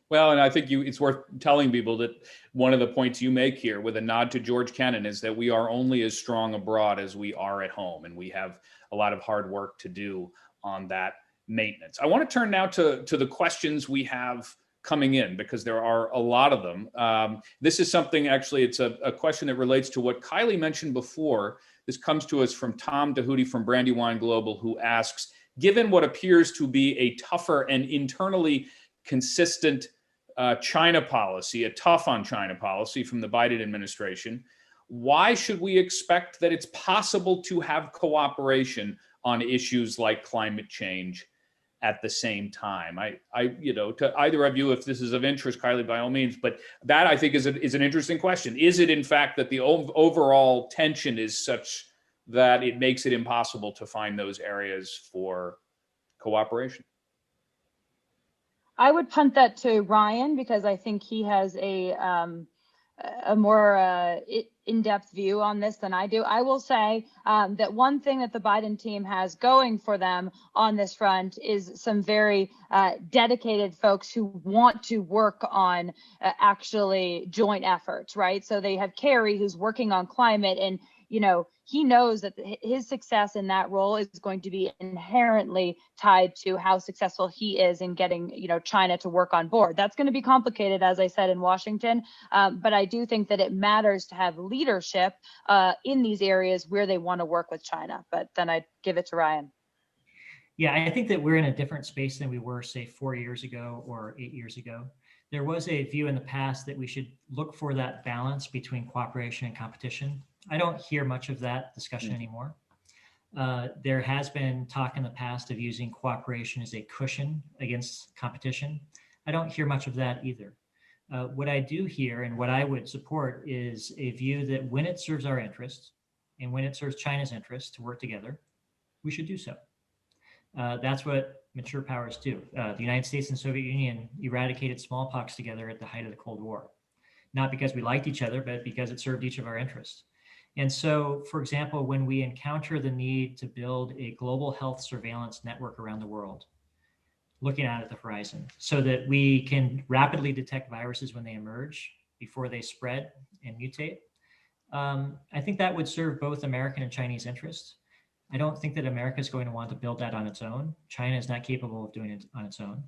Well, and I think it's worth telling people that one of the points you make here with a nod to George Kennan is that we are only as strong abroad as we are at home, and we have a lot of hard work to do on that maintenance. I want to turn now to the questions we have coming in, because there are a lot of them. This is something, actually, it's a question that relates to what Kylie mentioned before. This comes to us from Tom Dahoudi from Brandywine Global, who asks, given what appears to be a tougher and internally consistent China policy, a tough on China policy from the Biden administration, why should we expect that it's possible to have cooperation on issues like climate change at the same time? To either of you, if this is of interest, Kylie, by all means, but that I think is an interesting question. Is it in fact that the overall tension is such that it makes it impossible to find those areas for cooperation? I would punt that to Ryan, because I think he has a more in-depth view on this than I do. I will say that one thing that the Biden team has going for them on this front is some very dedicated folks who want to work on actually joint efforts, right? So they have Kerry, who's working on climate, and he knows that his success in that role is going to be inherently tied to how successful he is in getting, China to work on board. That's going to be complicated, as I said, in Washington. But I do think that it matters to have leadership in these areas where they want to work with China. But then I'd give it to Ryan. Yeah, I think that we're in a different space than we were, say, 4 years ago or 8 years ago. There was a view in the past that we should look for that balance between cooperation and competition. I don't hear much of that discussion anymore. There has been talk in the past of using cooperation as a cushion against competition. I don't hear much of that either. What I do hear and what I would support is a view that when it serves our interests and when it serves China's interests to work together, we should do so. That's what mature powers do. The United States and Soviet Union eradicated smallpox together at the height of the Cold War, not because we liked each other, but because it served each of our interests. And so, for example, when we encounter the need to build a global health surveillance network around the world, looking out at the horizon so that we can rapidly detect viruses when they emerge before they spread and mutate, I think that would serve both American and Chinese interests. I don't think that America is going to want to build that on its own. China is not capable of doing it on its own.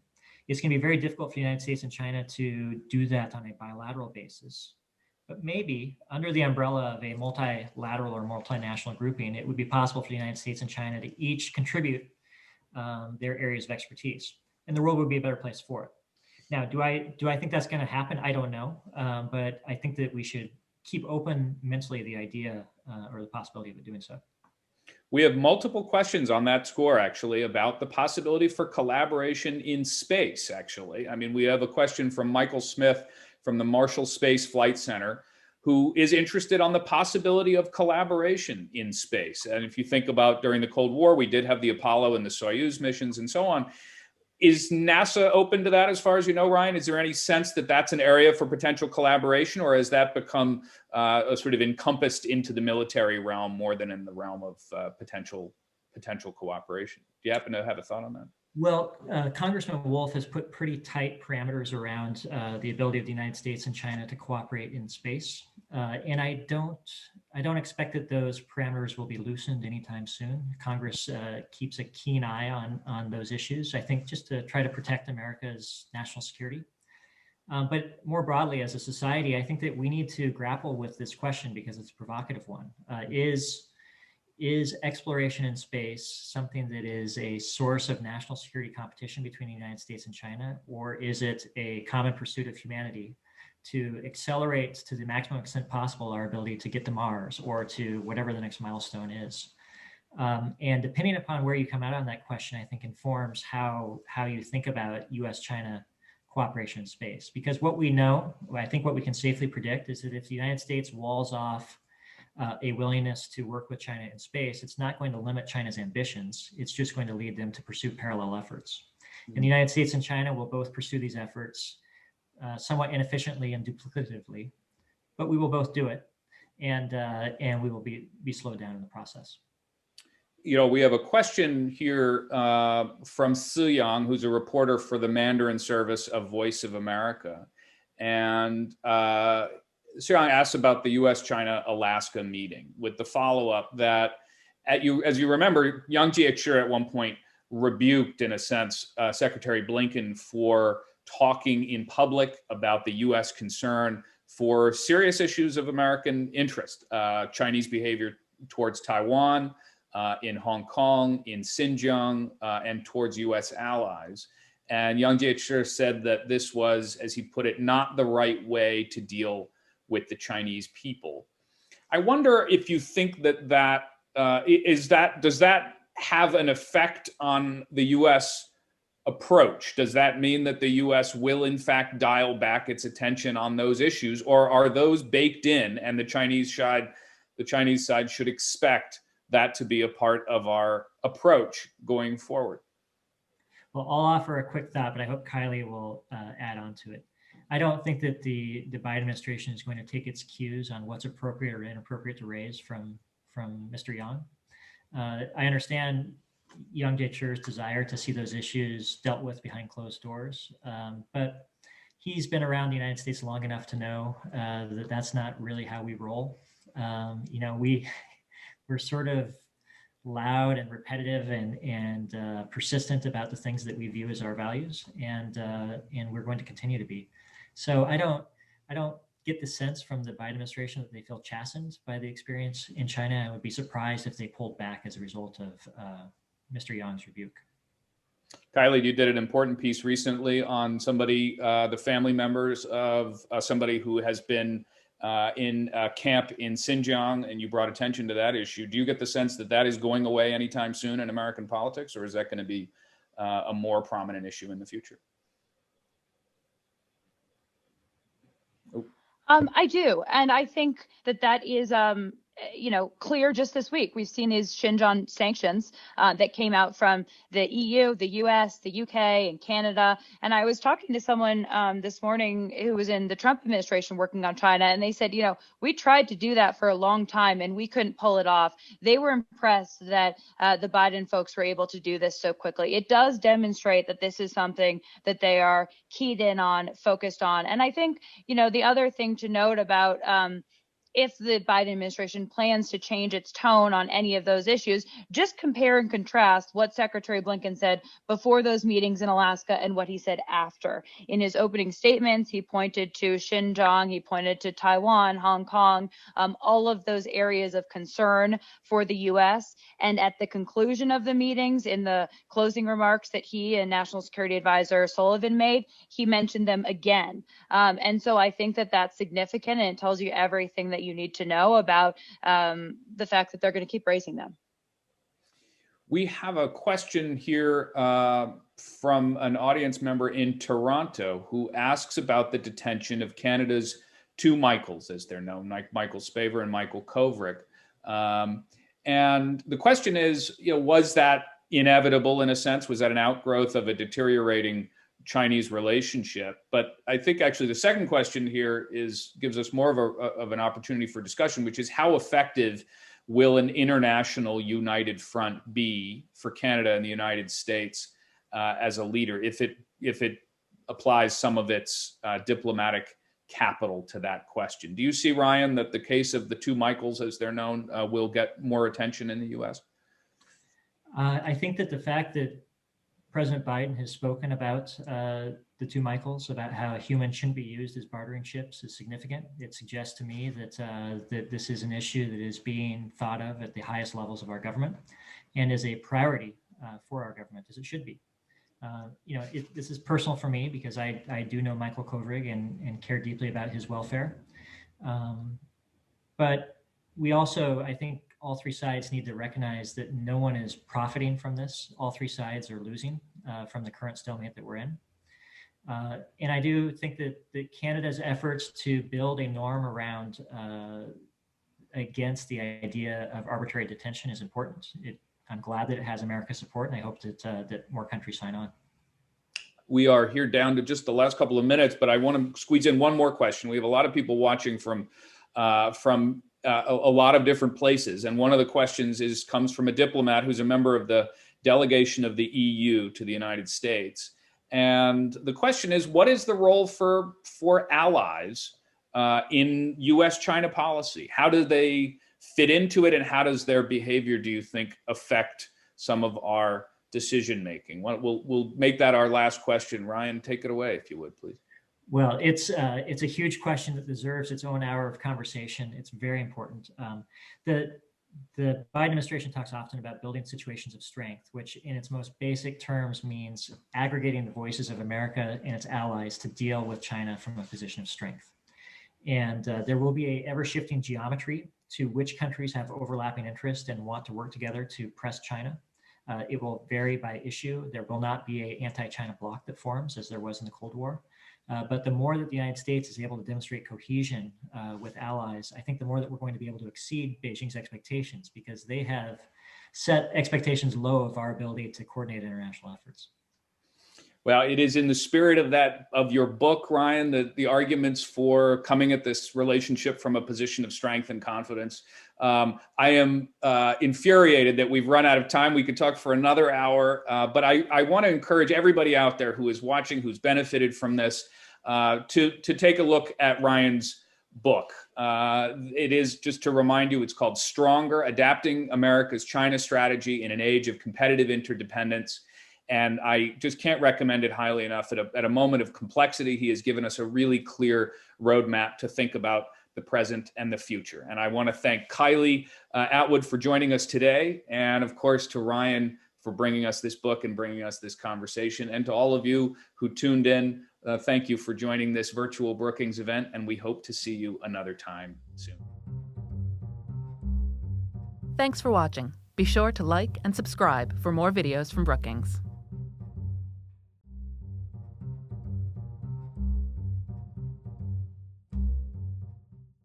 It's going to be very difficult for the United States and China to do that on a bilateral basis. But maybe under the umbrella of a multilateral or multinational grouping, it would be possible for the United States and China to each contribute their areas of expertise, and the world would be a better place for it. Now, do I think that's going to happen? I don't know, but I think that we should keep open mentally the idea or the possibility of it doing so. We have multiple questions on that score, actually, about the possibility for collaboration in space, actually. I mean, we have a question from Michael Smith from the Marshall Space Flight Center, who is interested on the possibility of collaboration in space. And if you think about during the Cold War, we did have the Apollo and the Soyuz missions and so on. Is NASA open to that as far as you know, Ryan? Is there any sense that that's an area for potential collaboration, or has that become sort of encompassed into the military realm more than in the realm of potential cooperation? Do you happen to have a thought on that? Well, Congressman Wolf has put pretty tight parameters around the ability of the United States and China to cooperate in space, and I don't expect that those parameters will be loosened anytime soon. Congress keeps a keen eye on those issues, I think, just to try to protect America's national security. But more broadly, as a society, I think that we need to grapple with this question because it's a provocative one. Is exploration in space something that is a source of national security competition between the United States and China, or is it a common pursuit of humanity to accelerate to the maximum extent possible our ability to get to Mars or to whatever the next milestone is? And depending upon where you come out on that question, I think informs how you think about US-China cooperation in space. Because what we know, I think what we can safely predict is that if the United States walls off a willingness to work with China in space, it's not going to limit China's ambitions. It's just going to lead them to pursue parallel efforts. And the United States and China will both pursue these efforts somewhat inefficiently and duplicatively, but we will both do it, and we will be slowed down in the process. You know, we have a question here from Si Yang, who's a reporter for the Mandarin service of Voice of America, and Yang asks about the US-China-Alaska meeting with the follow-up that, as you remember, Yang Jiechi at one point rebuked, in a sense, Secretary Blinken for talking in public about the US concern for serious issues of American interest, Chinese behavior towards Taiwan, in Hong Kong, in Xinjiang, and towards US allies. And Yang Jiechi said that this was, as he put it, not the right way to deal with the Chinese people. I wonder if you think that does that have an effect on the U.S. approach? Does that mean that the U.S. will in fact dial back its attention on those issues, or are those baked in and the Chinese side should expect that to be a part of our approach going forward? Well, I'll offer a quick thought, but I hope Kylie will add on to it. I don't think that the Biden administration is going to take its cues on what's appropriate or inappropriate to raise from Mr. Yang. I understand Yang Jiechi's desire to see those issues dealt with behind closed doors, but he's been around the United States long enough to know that that's not really how we roll. we're sort of loud and repetitive and persistent about the things that we view as our values, and we're going to continue to be. So I don't get the sense from the Biden administration that they feel chastened by the experience in China. I would be surprised if they pulled back as a result of Mr. Yang's rebuke. Kylie, you did an important piece recently on somebody, the family members of somebody who has been in camp in Xinjiang, and you brought attention to that issue. Do you get the sense that that is going away anytime soon in American politics, or is that going to be a more prominent issue in the future? I do. And I think that is, clear just this week. We've seen these Xinjiang sanctions that came out from the EU, the US, the UK, and Canada. And I was talking to someone this morning who was in the Trump administration working on China, and they said, we tried to do that for a long time and we couldn't pull it off. They were impressed that the Biden folks were able to do this so quickly. It does demonstrate that this is something that they are keyed in on, focused on. And I think, the other thing to note about if the Biden administration plans to change its tone on any of those issues, just compare and contrast what Secretary Blinken said before those meetings in Alaska and what he said after. In his opening statements, he pointed to Xinjiang, he pointed to Taiwan, Hong Kong, all of those areas of concern for the U.S. And at the conclusion of the meetings, in the closing remarks that he and National Security Advisor Sullivan made, he mentioned them again. And so I think that that's significant, and it tells you everything that you need to know about the fact that they're going to keep raising them. We have a question here from an audience member in Toronto who asks about the detention of Canada's two Michaels, as they're known, like Michael Spavor and Michael Kovrig. And the question is, was that inevitable in a sense? Was that an outgrowth of a deteriorating Chinese relationship? But I think actually the second question here gives us more of an opportunity for discussion, which is how effective will an international united front be for Canada and the United States as a leader if it applies some of its diplomatic capital to that question? Do you see, Ryan, that the case of the two Michaels, as they're known, will get more attention in the U.S.? I think that the fact that President Biden has spoken about the two Michaels, about how humans shouldn't be used as bartering chips, is significant. It suggests to me that that this is an issue that is being thought of at the highest levels of our government and is a priority for our government, as it should be. This is personal for me because I do know Michael Kovrig and care deeply about his welfare. But we also, I think, all three sides need to recognize that no one is profiting from this. All three sides are losing from the current stalemate that we're in. And I do think that Canada's efforts to build a norm around against the idea of arbitrary detention is important. I'm glad that it has America's support, and I hope that more countries sign on. We are here down to just the last couple of minutes, but I want to squeeze in one more question. We have a lot of people watching from a lot of different places. And one of the questions comes from a diplomat who's a member of the delegation of the EU to the United States. And the question is, what is the role for allies in U.S.-China policy? How do they fit into it, and how does their behavior, do you think, affect some of our decision-making? We'll make that our last question. Ryan, take it away, if you would, please. Well, it's a huge question that deserves its own hour of conversation. It's very important. The Biden administration talks often about building situations of strength, which in its most basic terms means aggregating the voices of America and its allies to deal with China from a position of strength. And there will be a ever-shifting geometry to which countries have overlapping interest and want to work together to press China. It will vary by issue. There will not be an anti-China bloc that forms as there was in the Cold War. But the more that the United States is able to demonstrate cohesion with allies, I think the more that we're going to be able to exceed Beijing's expectations, because they have set expectations low of our ability to coordinate international efforts. Well, it is in the spirit of your book, Ryan, the arguments for coming at this relationship from a position of strength and confidence. I am infuriated that we've run out of time. We could talk for another hour, but I want to encourage everybody out there who is watching, who's benefited from this, to take a look at Ryan's book. It is, just to remind you, it's called Stronger: Adapting America's China Strategy in an Age of Competitive Interdependence. And I just can't recommend it highly enough. At a moment of complexity, he has given us a really clear roadmap to think about the present and the future. And I want to thank Kylie Atwood for joining us today. And of course, to Ryan for bringing us this book and bringing us this conversation. And to all of you who tuned in, thank you for joining this virtual Brookings event. And we hope to see you another time soon. Thanks for watching. Be sure to like and subscribe for more videos from Brookings.